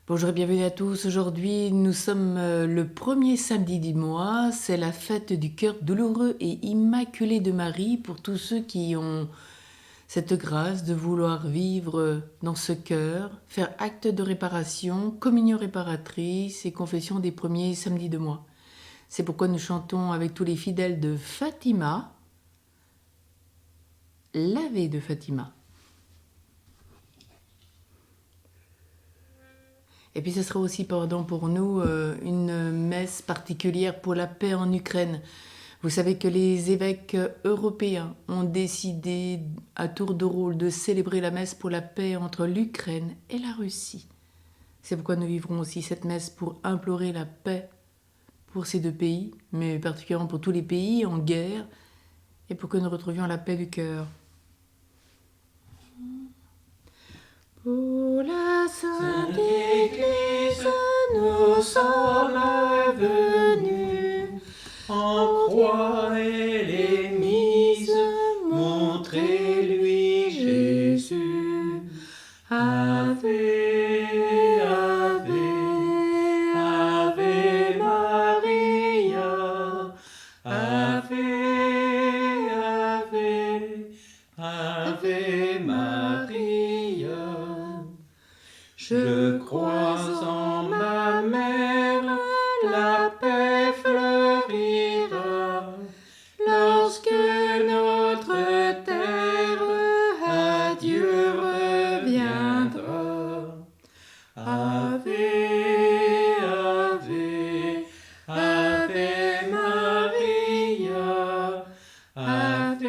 Bonjour et bienvenue à tous. Aujourd'hui, nous sommes le premier samedi du mois. C'est la fête du cœur douloureux et immaculé de Marie pour tous ceux qui ont cette grâce de vouloir vivre dans ce cœur, faire acte de réparation, communion réparatrice et confession des premiers samedis de mois. C'est pourquoi nous chantons avec tous les fidèles de Fatima, l'Ave de Fatima. Et puis ce sera aussi, pardon, pour nous, une messe particulière pour la paix en Ukraine. Vous savez que les évêques européens ont décidé à tour de rôle de célébrer la messe pour la paix entre l'Ukraine et la Russie. C'est pourquoi nous vivrons aussi cette messe pour implorer la paix pour ces deux pays, mais particulièrement pour tous les pays en guerre, et pour que nous retrouvions la paix du cœur. Pour la Sainte Église, nous sommes venus. En croix elle est mise, montrez-lui Jésus. Ave, Ave, Ave Maria. Ave, Ave, Ave Maria. Je crois en ma mère, la paix fleurira lorsque notre terre à Dieu reviendra. Ave, Ave, Ave Maria. Ave,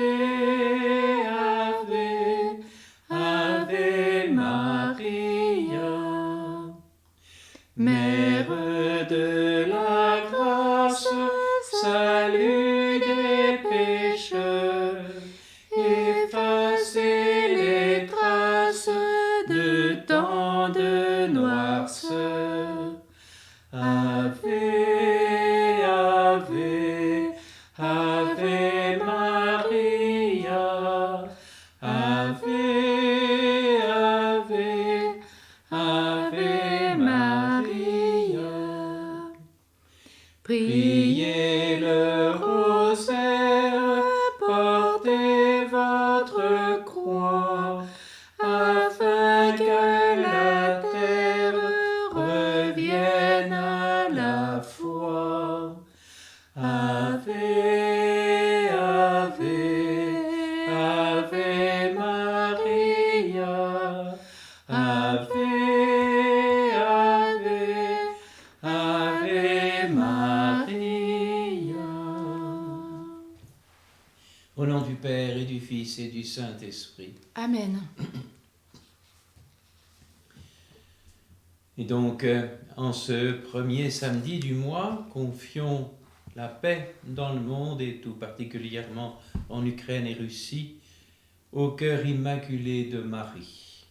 Ave, Ave Maria. Mère de la grâce, salut des pécheurs, effacez les traces de tant de noirceur. Ave, Ave, Ave Maria. Ave, Ave, Ave Maria. Priez le rosaire, portez votre croix, afin que la terre revienne à la foi. Ave, Ave, Ave Maria. Ave, Ave, Ave Maria. Au nom du Père et du Fils et du Saint-Esprit. Amen. Et donc, en ce premier samedi du mois, confions la paix dans le monde et tout particulièrement en Ukraine et Russie au cœur immaculé de Marie.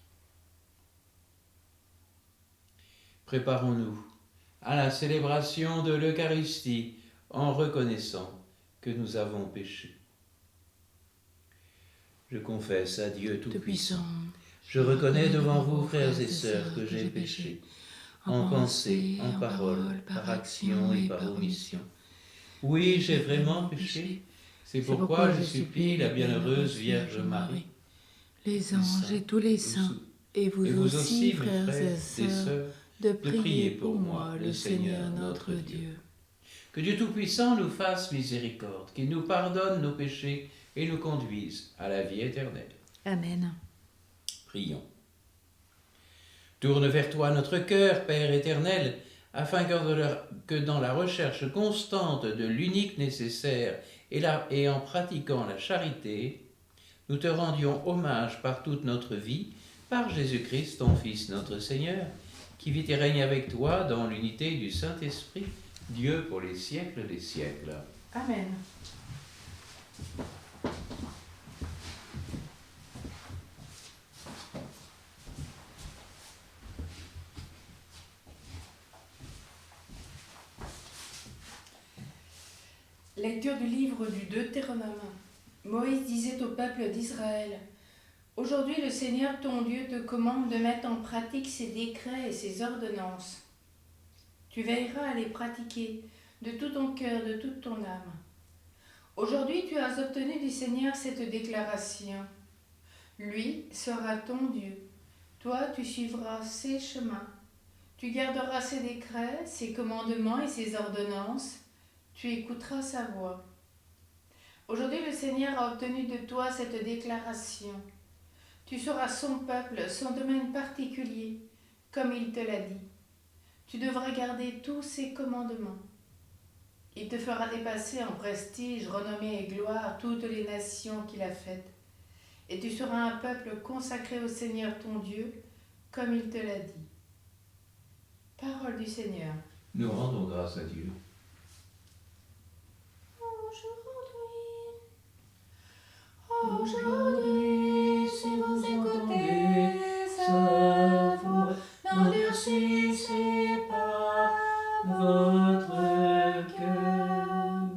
Préparons-nous à la célébration de l'Eucharistie en reconnaissant que nous avons péché. Je confesse à Dieu Tout-Puissant. Je reconnais devant vous, frères et sœurs, que j'ai péché, en pensée, en parole, par action et par omission. Oui, j'ai vraiment péché. C'est pourquoi je supplie la bienheureuse Vierge Marie, les anges et tous les saints, et vous aussi, frères et sœurs, de prier pour moi, le Seigneur notre Dieu. Que Dieu Tout-Puissant nous fasse miséricorde, qu'il nous pardonne nos péchés et nous conduise à la vie éternelle. Amen. Prions. Tourne vers toi notre cœur, Père éternel, afin que dans la recherche constante de l'unique nécessaire et en pratiquant la charité, nous te rendions hommage par toute notre vie, par Jésus-Christ, ton Fils, notre Seigneur, qui vit et règne avec toi dans l'unité du Saint-Esprit, Dieu pour les siècles des siècles. Amen. Lecture du livre du Deutéronome. Moïse disait au peuple d'Israël : Aujourd'hui, le Seigneur ton Dieu te commande de mettre en pratique ses décrets et ses ordonnances. Tu veilleras à les pratiquer de tout ton cœur, de toute ton âme. Aujourd'hui, tu as obtenu du Seigneur cette déclaration. Lui sera ton Dieu. Toi, tu suivras ses chemins. Tu garderas ses décrets, ses commandements et ses ordonnances. Tu écouteras sa voix. Aujourd'hui, le Seigneur a obtenu de toi cette déclaration. Tu seras son peuple, son domaine particulier, comme il te l'a dit. Tu devras garder tous ses commandements. Il te fera dépasser en prestige, renommée et gloire toutes les nations qu'il a faites. Et tu seras un peuple consacré au Seigneur ton Dieu, comme il te l'a dit. Parole du Seigneur. Nous rendons grâce à Dieu. Aujourd'hui, si vous écoutez sa voix, n'endurcissez pas votre cœur.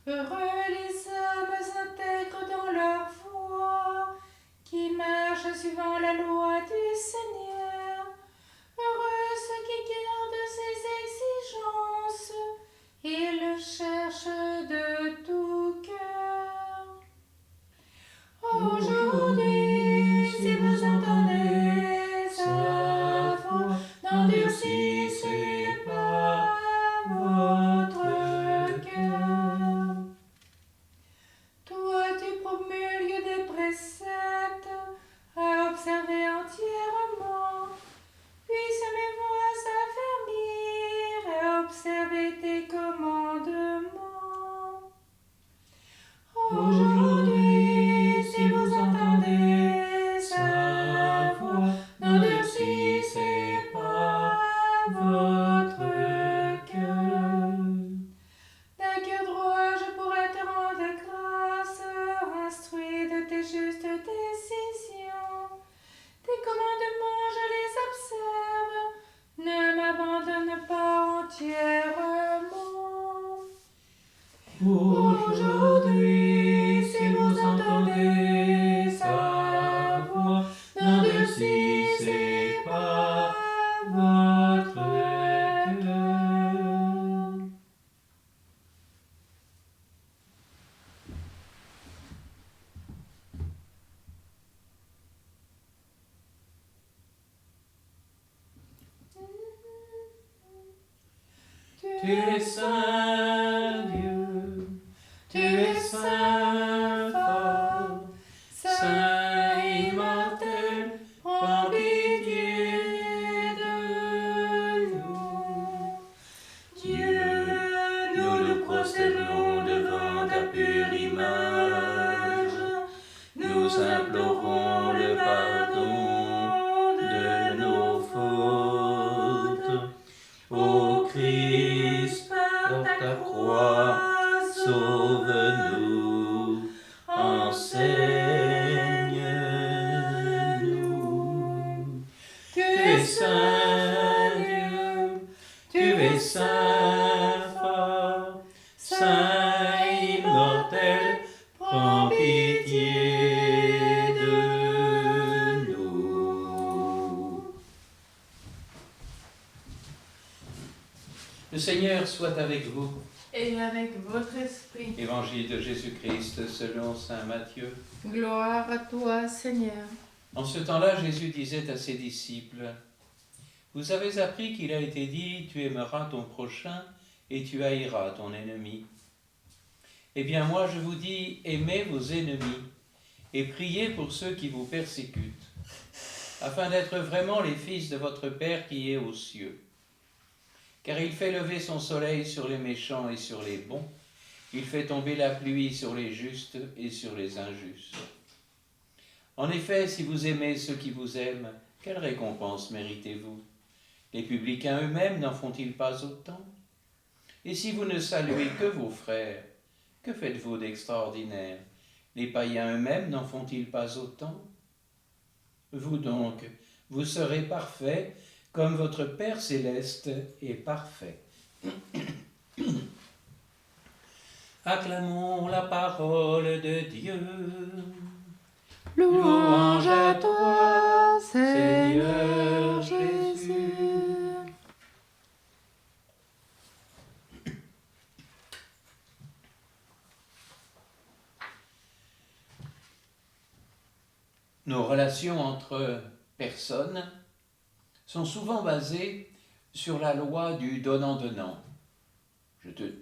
Heureux les hommes intègres dans leur voie, qui marchent suivant la loi du Seigneur. Heureux ceux qui gardent ses exigences et le cherchent de tout cœur. Aujourd'hui, si vous entendez sa voix, n'endurcissez pas votre cœur. Toi, tu promulgues des préceptes à observer entièrement. Puisse mes voix s'affermir à observer tes commandements. Aujourd'hui, si vous entendez sa voix, n'endurcissez pas votre cœur. D'un cœur droit, je pourrais te rendre grâce, instruit de tes justes décisions. Tes commandements, je les observe, ne m'abandonne pas entièrement. Aujourd'hui, si vous entendez sa voix, n'endurcissez pas votre cœur. Tu es saint, Dieu, tu es saint fort, saint immortel, prends pitié de nous. Dieu, nous nous prosternons devant ta pure image, nous implorons le pardon de nos fautes. Ô Christ, par ta croix, sauve-nous, enseigne-nous. Tu es saint Dieu, tu es saint fort, saint immortel, prends pitié de nous. Le Seigneur soit avec vous. Et avec votre esprit. Évangile de Jésus-Christ selon saint Matthieu. Gloire à toi, Seigneur. En ce temps-là, Jésus disait à ses disciples, « Vous avez appris qu'il a été dit, tu aimeras ton prochain et tu haïras ton ennemi. Eh bien moi je vous dis, aimez vos ennemis et priez pour ceux qui vous persécutent, afin d'être vraiment les fils de votre Père qui est aux cieux. Car il fait lever son soleil sur les méchants et sur les bons, il fait tomber la pluie sur les justes et sur les injustes. En effet, si vous aimez ceux qui vous aiment, quelle récompense méritez-vous? Les publicains eux-mêmes n'en font-ils pas autant? Et si vous ne saluez que vos frères, que faites-vous d'extraordinaire? Les païens eux-mêmes n'en font-ils pas autant? Vous donc, vous serez parfaits, comme votre Père céleste est parfait. Acclamons la parole de Dieu. Louange à toi, Seigneur Jésus. Nos relations entre personnes sont souvent basées sur la loi du donnant-donnant.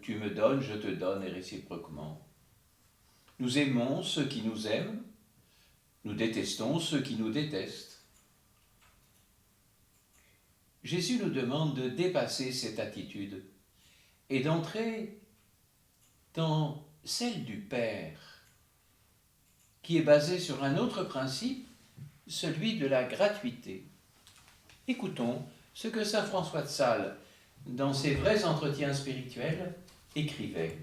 Tu me donnes, je te donne, et réciproquement. Nous aimons ceux qui nous aiment, nous détestons ceux qui nous détestent. Jésus nous demande de dépasser cette attitude et d'entrer dans celle du Père, qui est basée sur un autre principe, celui de la gratuité. Écoutons ce que saint François de Sales, dans ses vrais entretiens spirituels, écrivait.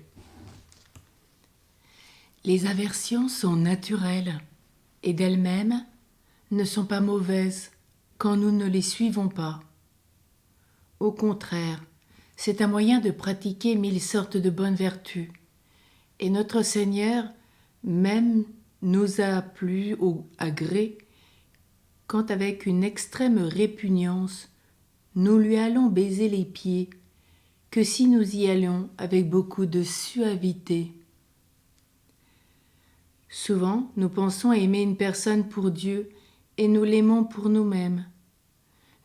Les aversions sont naturelles et d'elles-mêmes ne sont pas mauvaises quand nous ne les suivons pas. Au contraire, c'est un moyen de pratiquer 1000 sortes de bonnes vertus. Et notre Seigneur même nous a plu à gré quand avec une extrême répugnance, nous lui allons baiser les pieds, que si nous y allions avec beaucoup de suavité. Souvent, nous pensons aimer une personne pour Dieu et nous l'aimons pour nous-mêmes.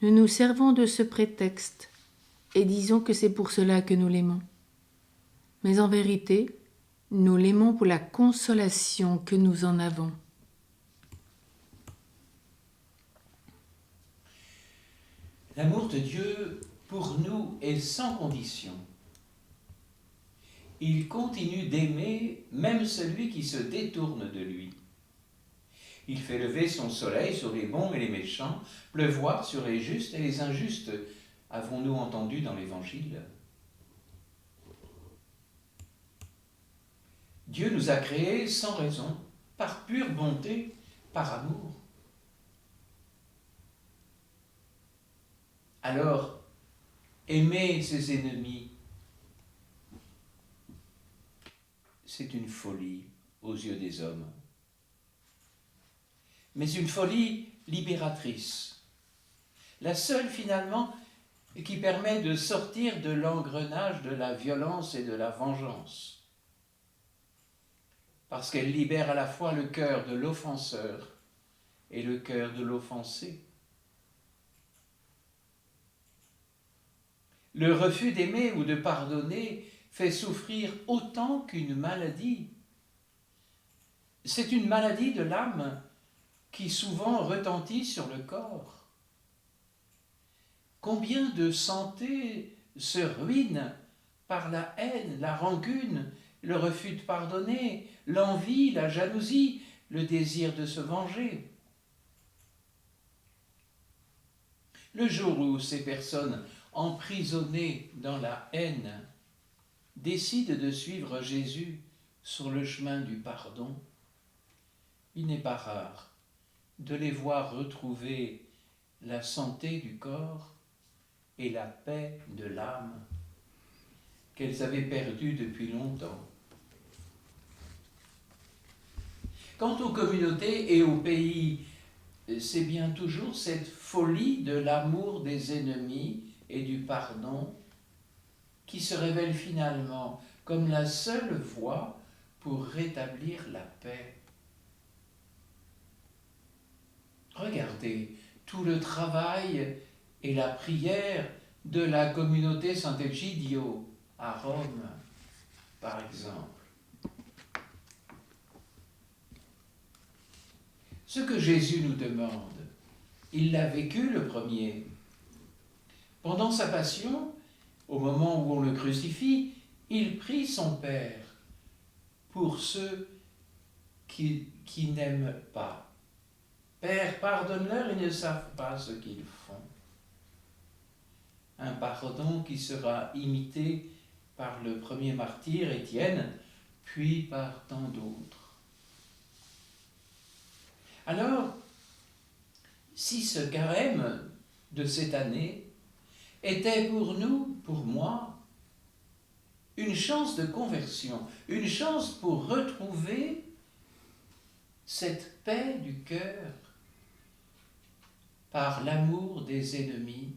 Nous nous servons de ce prétexte et disons que c'est pour cela que nous l'aimons. Mais en vérité, nous l'aimons pour la consolation que nous en avons. L'amour de Dieu pour nous est sans condition. Il continue d'aimer même celui qui se détourne de lui. Il fait lever son soleil sur les bons et les méchants, pleuvoir sur les justes et les injustes, avons-nous entendu dans l'Évangile. Dieu nous a créés sans raison, par pure bonté, par amour. Alors, aimer ses ennemis, c'est une folie aux yeux des hommes. Mais une folie libératrice. La seule, finalement, qui permet de sortir de l'engrenage de la violence et de la vengeance. Parce qu'elle libère à la fois le cœur de l'offenseur et le cœur de l'offensé. Le refus d'aimer ou de pardonner fait souffrir autant qu'une maladie. C'est une maladie de l'âme qui souvent retentit sur le corps. Combien de santé se ruine par la haine, la rancune, le refus de pardonner, l'envie, la jalousie, le désir de se venger. Le jour où ces personnes emprisonnées dans la haine décident de suivre Jésus sur le chemin du pardon, il n'est pas rare de les voir retrouver la santé du corps et la paix de l'âme qu'elles avaient perdue depuis longtemps. Quant aux communautés et aux pays, c'est bien toujours cette folie de l'amour des ennemis et du pardon qui se révèle finalement comme la seule voie pour rétablir la paix. Regardez tout le travail et la prière de la communauté Sant'Egidio à Rome, par exemple. Ce que Jésus nous demande, il l'a vécu le premier. Pendant sa passion, au moment où on le crucifie, il prie son Père pour ceux qui n'aiment pas. Père, pardonne-leur, ils ne savent pas ce qu'ils font. Un pardon qui sera imité par le premier martyr, Étienne, puis par tant d'autres. Alors, si ce carême de cette année était pour nous, pour moi, une chance de conversion, une chance pour retrouver cette paix du cœur par l'amour des ennemis,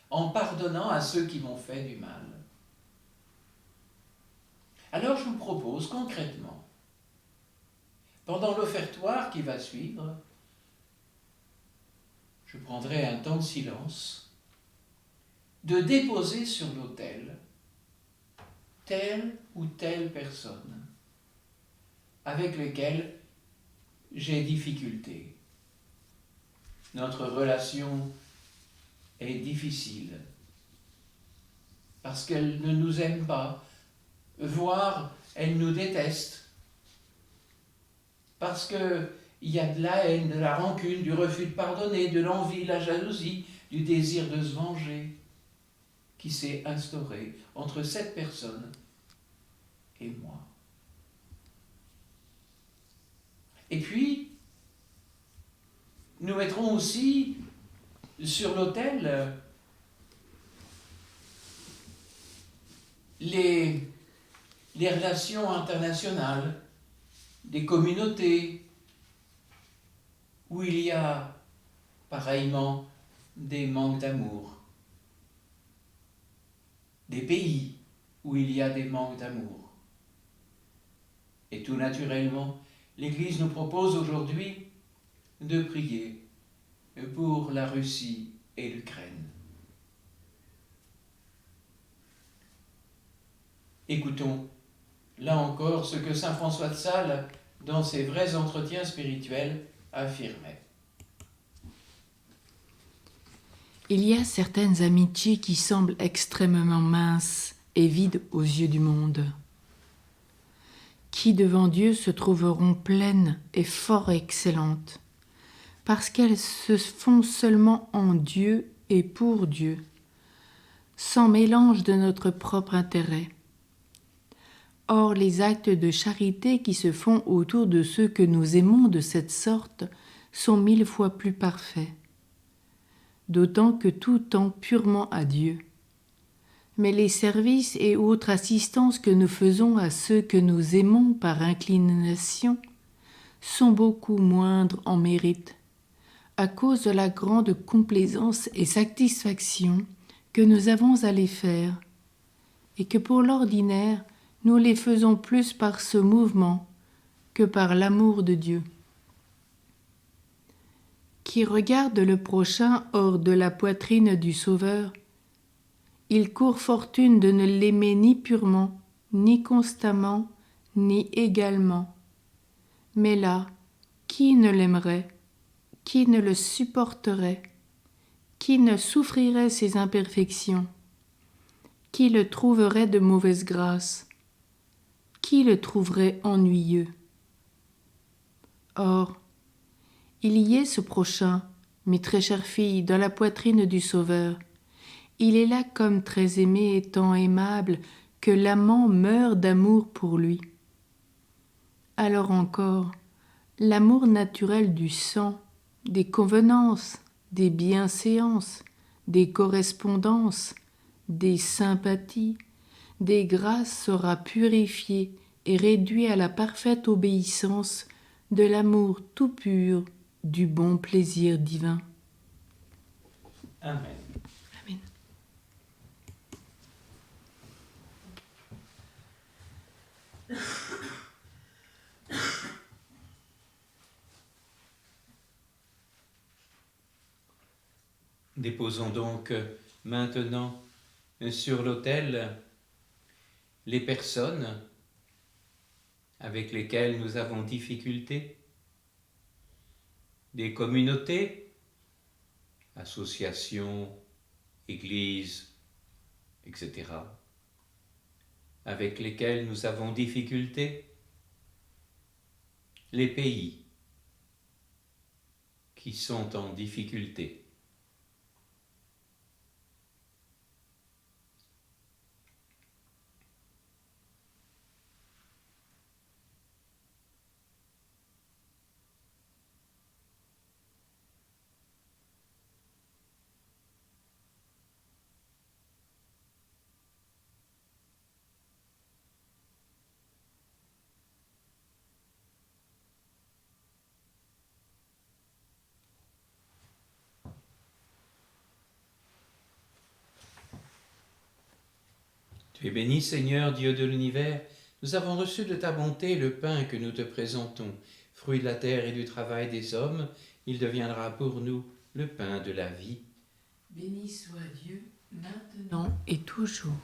en pardonnant à ceux qui m'ont fait du mal. Alors je vous propose concrètement, pendant l'offertoire qui va suivre, je prendrai un temps de silence, de déposer sur l'autel telle ou telle personne avec lesquelles j'ai difficulté. Notre relation est difficile parce qu'elle ne nous aime pas, voire elle nous déteste, parce qu'il y a de la haine, de la rancune, du refus de pardonner, de l'envie, la jalousie, du désir de se venger qui s'est instauré entre cette personne et moi. Et puis, nous mettrons aussi sur l'autel les relations internationales, des communautés où il y a pareillement des manques d'amour, des pays où il y a des manques d'amour. Et tout naturellement, l'Église nous propose aujourd'hui de prier pour la Russie et l'Ukraine. Écoutons, là encore, ce que saint François de Sales, dans ses vrais entretiens spirituels, affirmait. Il y a certaines amitiés qui semblent extrêmement minces et vides aux yeux du monde, qui devant Dieu se trouveront pleines et fort excellentes, parce qu'elles se font seulement en Dieu et pour Dieu, sans mélange de notre propre intérêt. Or, les actes de charité qui se font autour de ceux que nous aimons de cette sorte sont 1000 fois plus parfaits, d'autant que tout tend purement à Dieu. Mais les services et autres assistances que nous faisons à ceux que nous aimons par inclination sont beaucoup moindres en mérite, à cause de la grande complaisance et satisfaction que nous avons à les faire, et que pour l'ordinaire, nous les faisons plus par ce mouvement que par l'amour de Dieu. Qui regarde le prochain hors de la poitrine du Sauveur, il court fortune de ne l'aimer ni purement, ni constamment, ni également. Mais là, qui ne l'aimerait, qui ne le supporterait, qui ne souffrirait ses imperfections, qui le trouverait de mauvaise grâce, qui le trouverait ennuyeux? Or, il y est ce prochain, mes très chères filles, dans la poitrine du Sauveur. Il est là comme très aimé et tant aimable que l'amant meurt d'amour pour lui. Alors encore, l'amour naturel du sang, des convenances, des bienséances, des correspondances, des sympathies, des grâces sera purifié et réduit à la parfaite obéissance de l'amour tout pur du bon plaisir divin. Amen. Amen. Déposons donc maintenant sur l'autel les personnes avec lesquelles nous avons difficulté, des communautés, associations, églises, etc., avec lesquelles nous avons difficulté, les pays qui sont en difficulté. Tu es béni, Seigneur, Dieu de l'univers. Nous avons reçu de ta bonté le pain que nous te présentons. Fruit de la terre et du travail des hommes, il deviendra pour nous le pain de la vie. Béni soit Dieu, maintenant et toujours.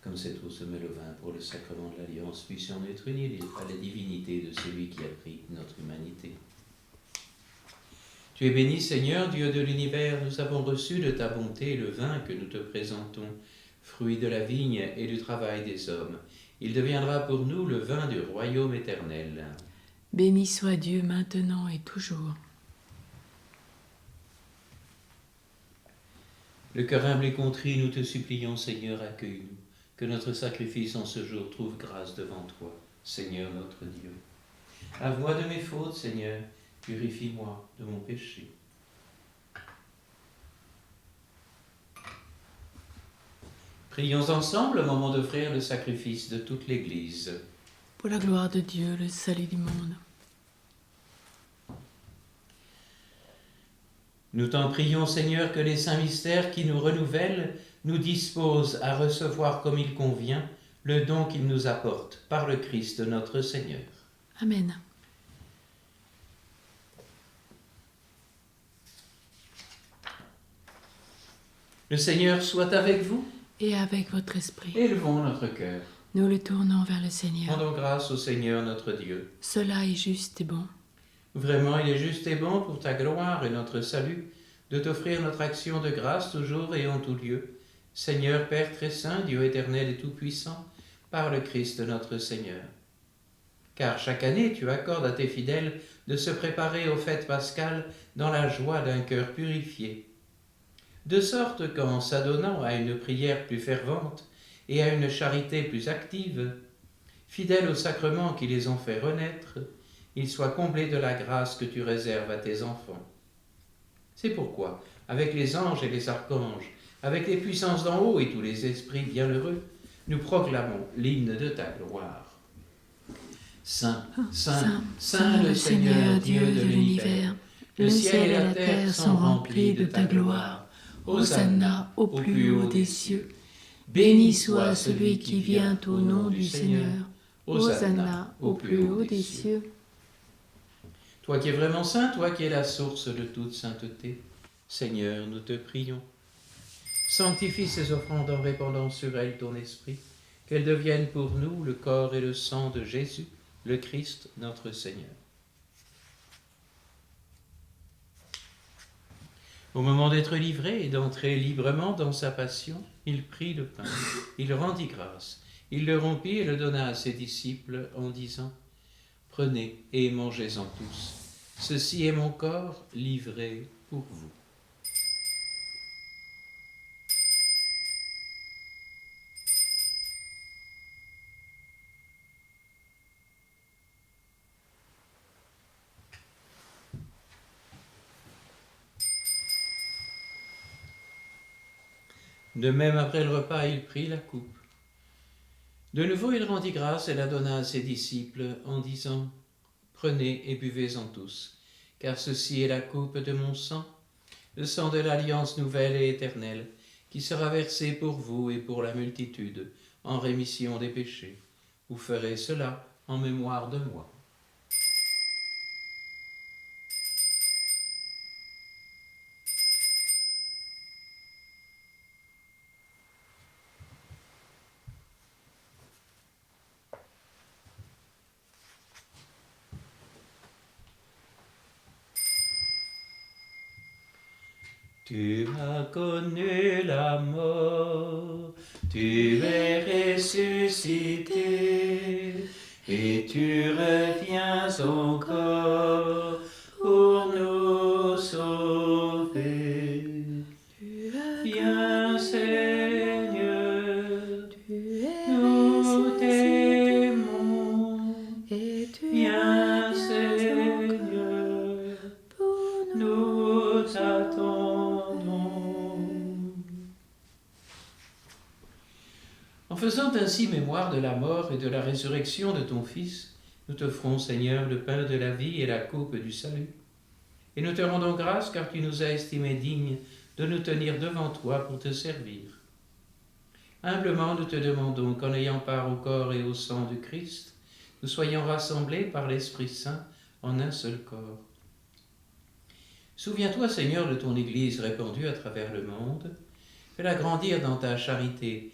Comme cette eau se met le vin pour le sacrement de l'Alliance, puissions être unis à la divinité de celui qui a pris notre humanité. Tu es béni, Seigneur, Dieu de l'univers, nous avons reçu de ta bonté le vin que nous te présentons, fruit de la vigne et du travail des hommes. Il deviendra pour nous le vin du royaume éternel. Béni soit Dieu maintenant et toujours. Le cœur humble et contrit, nous te supplions, Seigneur, accueille-nous. Que notre sacrifice en ce jour trouve grâce devant toi, Seigneur notre Dieu. Lave-moi de mes fautes, Seigneur, purifie-moi de mon péché. Prions ensemble au moment d'offrir le sacrifice de toute l'Église. Pour la gloire de Dieu, le salut du monde. Nous t'en prions, Seigneur, que les saints mystères qui nous renouvellent nous disposent à recevoir comme il convient le don qu'ils nous apportent par le Christ notre Seigneur. Amen. Le Seigneur soit avec vous. Et avec votre esprit, Élevons notre cœur. nous le tournons vers le Seigneur. Rendons grâce au Seigneur notre Dieu. Cela est juste et bon. Vraiment, il est juste et bon pour ta gloire et notre salut de t'offrir notre action de grâce toujours et en tout lieu. Seigneur, Père très saint, Dieu éternel et tout-puissant, par le Christ notre Seigneur. Car chaque année, tu accordes à tes fidèles de se préparer aux fêtes pascales dans la joie d'un cœur purifié. De sorte qu'en s'adonnant à une prière plus fervente et à une charité plus active, fidèles aux sacrements qui les ont fait renaître, ils soient comblés de la grâce que tu réserves à tes enfants. C'est pourquoi, avec les anges et les archanges, avec les puissances d'en haut et tous les esprits bienheureux, nous proclamons l'hymne de ta gloire. Saint, Saint, Saint le Seigneur, Dieu de l'univers, le ciel et la terre sont remplis de ta gloire. Hosanna au plus haut des cieux. Béni soit celui qui vient au nom du Seigneur. Hosanna au plus haut des cieux. Toi qui es vraiment saint, toi qui es la source de toute sainteté, Seigneur, nous te prions. Sanctifie ces offrandes en répandant sur elles ton esprit, qu'elles deviennent pour nous le corps et le sang de Jésus, le Christ, notre Seigneur. Au moment d'être livré et d'entrer librement dans sa passion, il prit le pain, il rendit grâce, il le rompit et le donna à ses disciples en disant « Prenez et mangez-en tous, ceci est mon corps livré pour vous. » De même, après le repas, il prit la coupe. De nouveau, il rendit grâce et la donna à ses disciples en disant « Prenez et buvez-en tous, car ceci est la coupe de mon sang, le sang de l'alliance nouvelle et éternelle, qui sera versé pour vous et pour la multitude, en rémission des péchés. Vous ferez cela en mémoire de moi. » Tu as connu la mort, tu es ressuscité, et tu reviens encore pour nous sauver. Viens, Seigneur, nous t'aimons. Viens, Seigneur, nous t'attendons. En faisant ainsi mémoire de la mort et de la résurrection de ton Fils, Nous t'offrons, Seigneur, le pain de la vie et la coupe du salut. Et nous te rendons grâce car tu nous as estimés dignes de nous tenir devant toi pour te servir. Humblement, nous te demandons qu'en ayant part au corps et au sang du Christ, nous soyons rassemblés par l'Esprit Saint en un seul corps. Souviens-toi, Seigneur, de ton Église répandue à travers le monde. Fais-la grandir dans ta charité,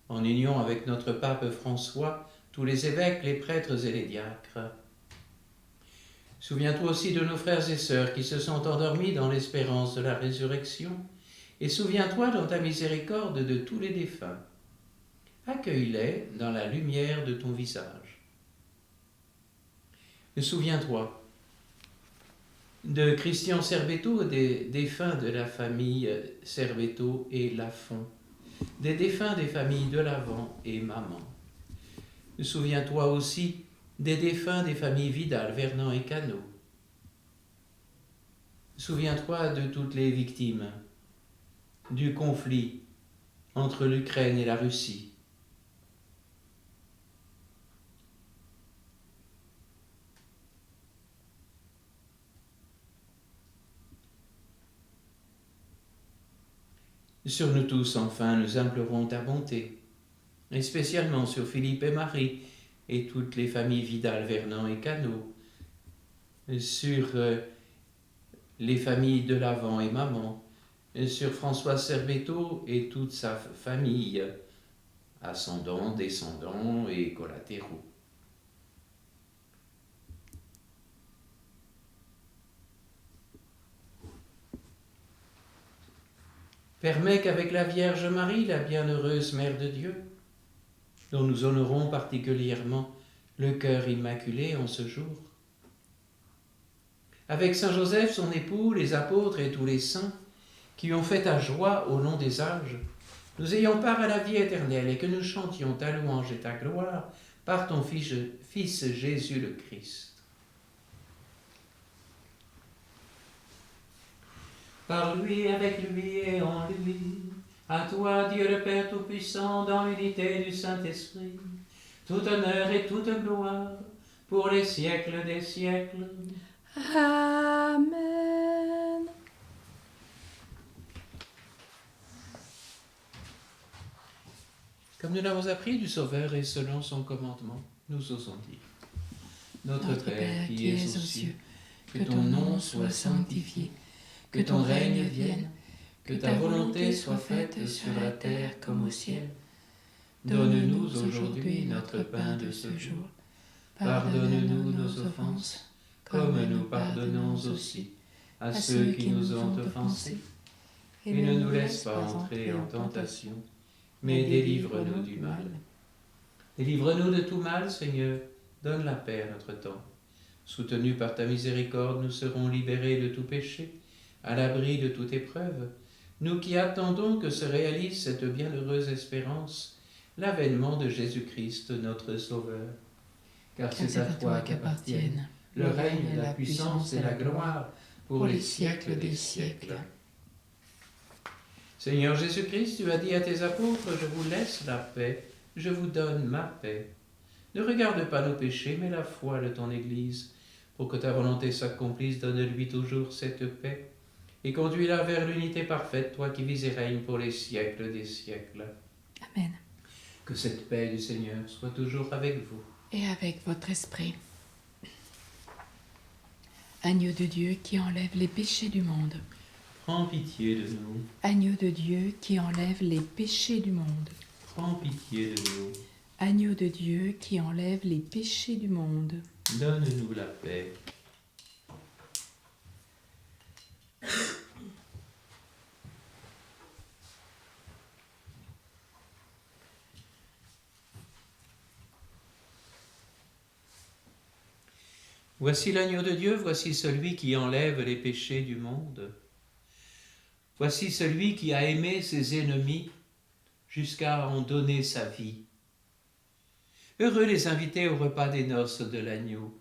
en union avec notre pape François, tous les évêques, les prêtres et les diacres. Souviens-toi aussi de nos frères et sœurs qui se sont endormis dans l'espérance de la résurrection, et souviens-toi dans ta miséricorde de tous les défunts. Accueille-les dans la lumière de ton visage. Souviens-toi de Christian Servetto, des défunts de la famille Servetto et Lafont, des défunts des familles de Lavant et Maman. Souviens-toi aussi des défunts des familles Vidal, Vernant et Cano. Souviens-toi de toutes les victimes du conflit entre l'Ukraine et la Russie. Sur nous tous, enfin, nous implorons ta bonté, et spécialement sur Philippe et Marie, et toutes les familles Vidal, Vernant et Cano, sur les familles de Lavant et Maman, sur François Servetto et toute sa famille, ascendants, descendants et collatéraux. Permets qu'avec la Vierge Marie, la bienheureuse Mère de Dieu, dont nous honorons particulièrement le cœur immaculé en ce jour, avec Saint Joseph, son époux, les apôtres et tous les saints qui ont fait ta joie au long des âges, nous ayons part à la vie éternelle et que nous chantions ta louange et ta gloire par ton Fils Jésus le Christ. Par lui, avec lui et en lui, à toi, Dieu le Père Tout-Puissant, dans l'unité du Saint-Esprit, tout honneur et toute gloire, pour les siècles des siècles. Amen. Comme nous l'avons appris du Sauveur et selon son commandement, nous osons dire. Notre Père qui es aux cieux, que ton nom soit sanctifié, que ton règne vienne, que ta volonté soit faite sur la terre comme au ciel. Donne-nous aujourd'hui notre pain de ce jour. Pardonne-nous nos offenses, comme nous pardonnons aussi à ceux qui nous ont offensés. Et ne nous laisse pas entrer en tentation, mais délivre-nous du mal. Délivre-nous de tout mal, Seigneur, donne la paix à notre temps. Soutenus par ta miséricorde, nous serons libérés de tout péché, à l'abri de toute épreuve, nous qui attendons que se réalise cette bienheureuse espérance, l'avènement de Jésus-Christ, notre Sauveur. Car c'est à toi qu'appartiennent le règne, la puissance et la gloire pour les siècles des siècles. Seigneur Jésus-Christ, tu as dit à tes apôtres, je vous laisse la paix, je vous donne ma paix. Ne regarde pas nos péchés, mais la foi de ton Église. Pour que ta volonté s'accomplisse, donne-lui toujours cette paix, et conduis-la vers l'unité parfaite, toi qui vis et règnes pour les siècles des siècles. Amen. Que cette paix du Seigneur soit toujours avec vous. Et avec votre esprit. Agneau de Dieu qui enlève les péchés du monde. Prends pitié de nous. Agneau de Dieu qui enlève les péchés du monde. Prends pitié de nous. Agneau de Dieu qui enlève les péchés du monde. Donne-nous la paix. Voici l'agneau de Dieu, voici celui qui enlève les péchés du monde. Voici celui qui a aimé ses ennemis jusqu'à en donner sa vie. Heureux les invités au repas des noces de l'agneau.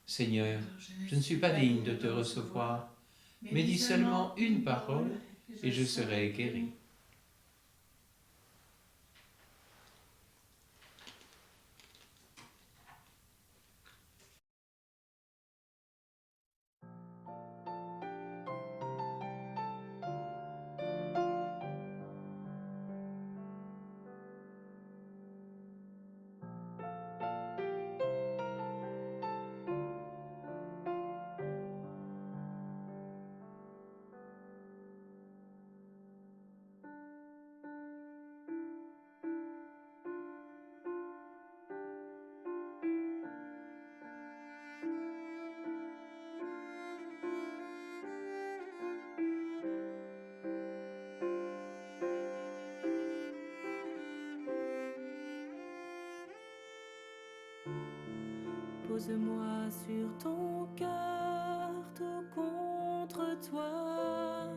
Seigneur, je ne suis pas digne de te recevoir, mais dis seulement une parole et je serai guéri. Pose-moi sur ton cœur tout contre toi.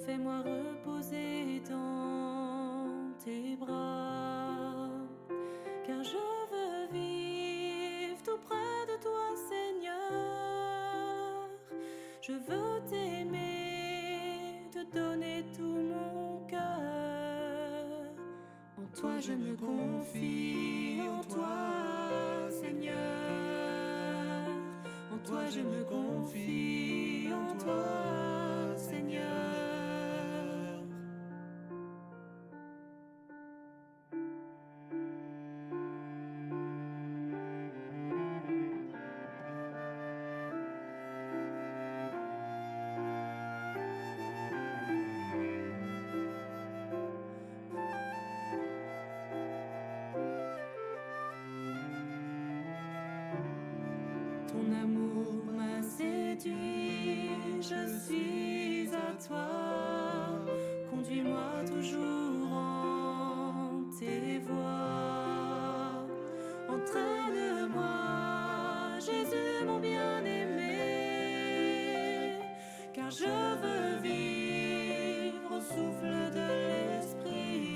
Fais-moi reposer dans tes bras. Car je veux vivre tout près de toi, Seigneur. Je veux t'aimer, te donner tout mon cœur. En toi je me confie, en toi, Seigneur. En toi je me confie, en toi, Seigneur. Ton amour m'a séduit, je suis à toi. Conduis-moi toujours en tes voies. Entraîne-moi, Jésus mon bien-aimé, car je veux vivre au souffle de l'Esprit.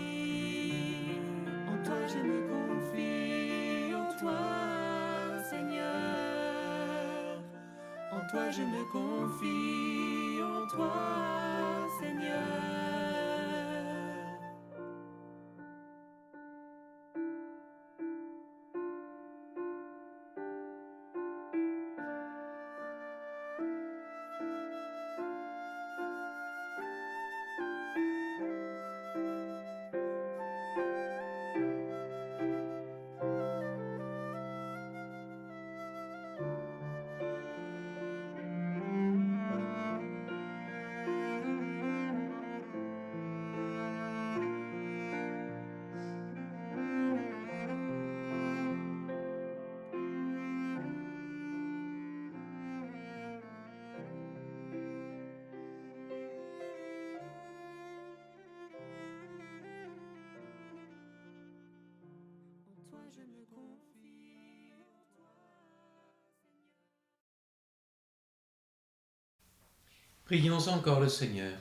En toi je me confie, en toi, Seigneur. En toi je me confie, en toi, Seigneur. En toi je me confie, en toi, Seigneur. Prions encore le Seigneur.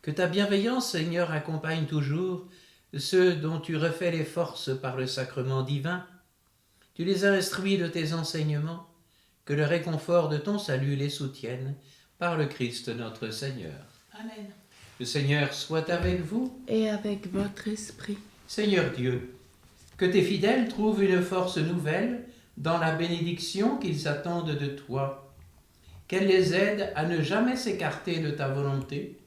Que ta bienveillance, Seigneur, accompagne toujours ceux dont tu refais les forces par le sacrement divin. Tu les as instruits de tes enseignements, que le réconfort de ton salut les soutienne par le Christ notre Seigneur. Amen. Le Seigneur soit avec vous. Et avec votre esprit. Seigneur Dieu, que tes fidèles trouvent une force nouvelle dans la bénédiction qu'ils attendent de toi, qu'elle les aide à ne jamais s'écarter de ta volonté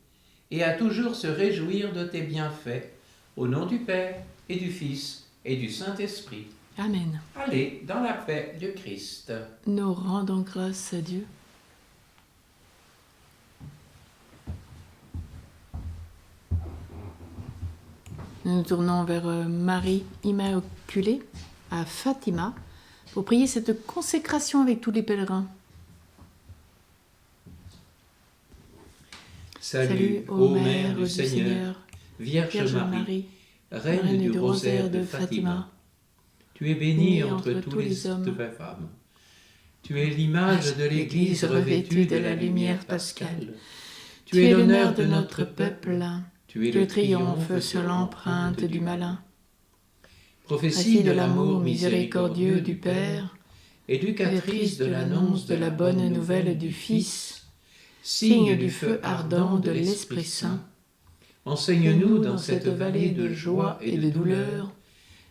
et à toujours se réjouir de tes bienfaits, au nom du Père et du Fils et du Saint-Esprit. Amen. Allez dans la paix de Christ. Nous rendons grâce à Dieu. Nous nous tournons vers Marie Immaculée à Fatima pour prier cette consécration avec tous les pèlerins. Salut, ô Mère du Seigneur, Vierge Marie, Reine du rosaire de Fatima. Tu es bénie entre tous les hommes de femmes. Tu es l'image de l'Église revêtue de la lumière pascale. Tu es l'honneur de notre peuple. Tu es le triomphe sur l'empreinte du malin. Prophétie de l'amour miséricordieux du Père, éducatrice de l'annonce de la bonne nouvelle du Fils, signe du feu ardent de l'Esprit Saint, enseigne-nous dans cette vallée de joie et de douleur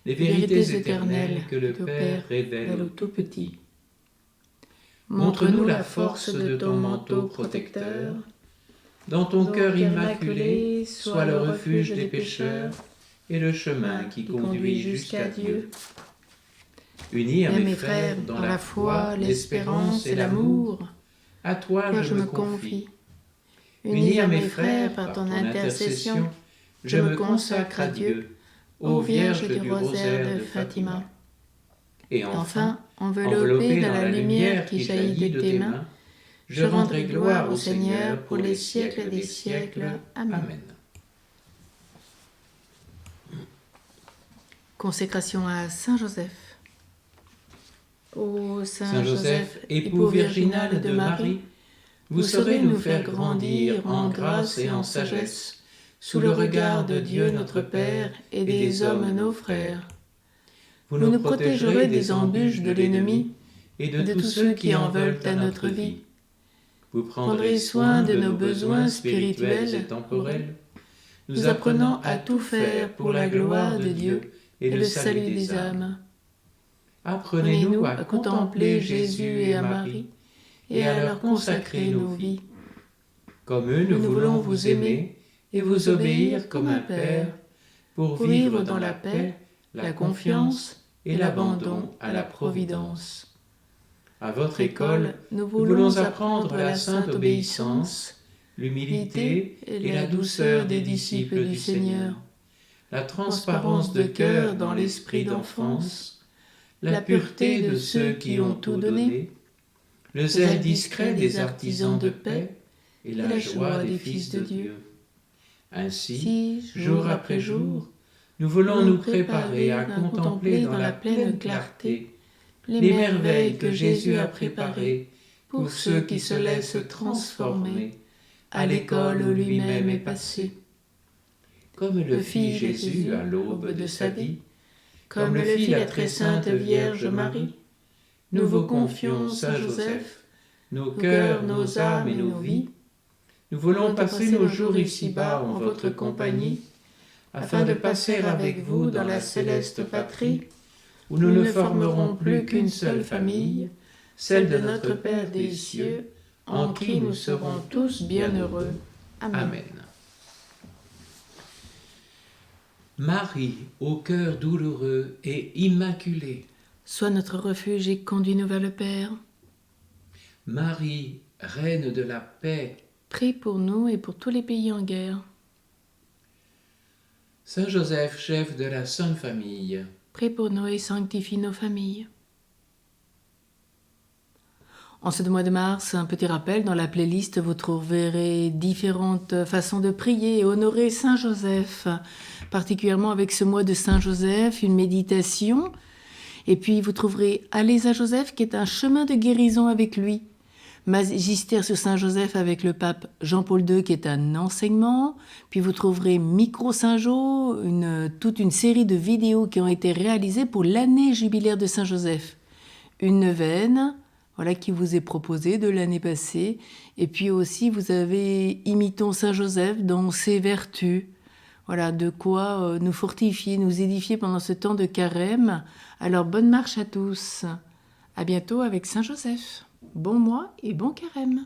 les vérités éternelles que le Père révèle aux tout petits. Montre-nous la force de ton manteau protecteur. Dans ton cœur immaculé, sois le refuge des pécheurs et le chemin qui conduit jusqu'à Dieu. Unis à mes frères dans la foi, l'espérance et l'amour, à toi je me confie. Unis à mes frères par ton intercession, je me consacre à Dieu, ô Vierge du rosaire de Fatima. Et enfin, enveloppée dans la lumière qui jaillit de tes mains, je rendrai gloire au Seigneur pour les siècles des siècles. Amen. Consécration à Saint Joseph. Ô Saint Joseph, époux virginal de Marie, vous saurez nous faire grandir en grâce et en sagesse, sous le regard de Dieu notre Père et des hommes nos frères. Vous nous protégerez des embûches de l'ennemi et de tous ceux qui en veulent à notre vie. Vous prendrez soin de nos besoins spirituels et temporels, nous apprenant à tout faire pour la gloire de Dieu et le salut des âmes. Apprenez-nous à contempler Jésus et à Marie, et à leur consacrer nos vies. Comme eux, nous voulons vous aimer et vous obéir comme un Père, pour vivre dans la paix, la confiance et l'abandon à la providence. À votre école, nous voulons apprendre la sainte obéissance, l'humilité et la douceur des disciples du Seigneur, la transparence de cœur dans l'esprit d'enfance, la pureté de ceux qui ont tout donné, le zèle discret des artisans de paix et la joie des fils de Dieu. Ainsi, jour après jour, nous voulons nous préparer à contempler dans la pleine clarté les merveilles que Jésus a préparées pour ceux qui se laissent transformer à l'école où lui-même est passé. Comme le fit Jésus à l'aube de sa vie, comme le fit la très sainte Vierge Marie, nous vous confions, Saint Joseph, nos cœurs, nos âmes et nos vies. Nous voulons passer nos jours ici-bas en votre compagnie, afin de passer avec vous dans la céleste patrie, où nous ne formerons plus qu'une seule famille, celle de notre Père des cieux, en qui nous serons tous bienheureux. Amen. Marie, au cœur douloureux et immaculé, Sois notre refuge et conduis-nous vers le Père. Marie, reine de la paix, Prie pour nous et pour tous les pays en guerre. Saint Joseph, chef de la Sainte Famille, Prie pour nous et sanctifie nos familles. En ce mois de mars, un petit rappel, dans la playlist, vous trouverez différentes façons de prier et honorer Saint Joseph, particulièrement avec ce mois de Saint Joseph, une méditation. Et puis vous trouverez Allez à Joseph, qui est un chemin de guérison avec lui. Magistère sur Saint Joseph avec le pape Jean-Paul II, qui est un enseignement. Puis vous trouverez Micro Saint-Jo, toute une série de vidéos qui ont été réalisées pour l'année jubilaire de Saint Joseph. Une neuvaine, voilà, qui vous est proposée de l'année passée. Et puis aussi, vous avez Imitons Saint Joseph dans ses vertus. Voilà, de quoi nous fortifier, nous édifier pendant ce temps de carême. Alors, bonne marche à tous. À bientôt avec Saint Joseph. Bon mois et bon carême.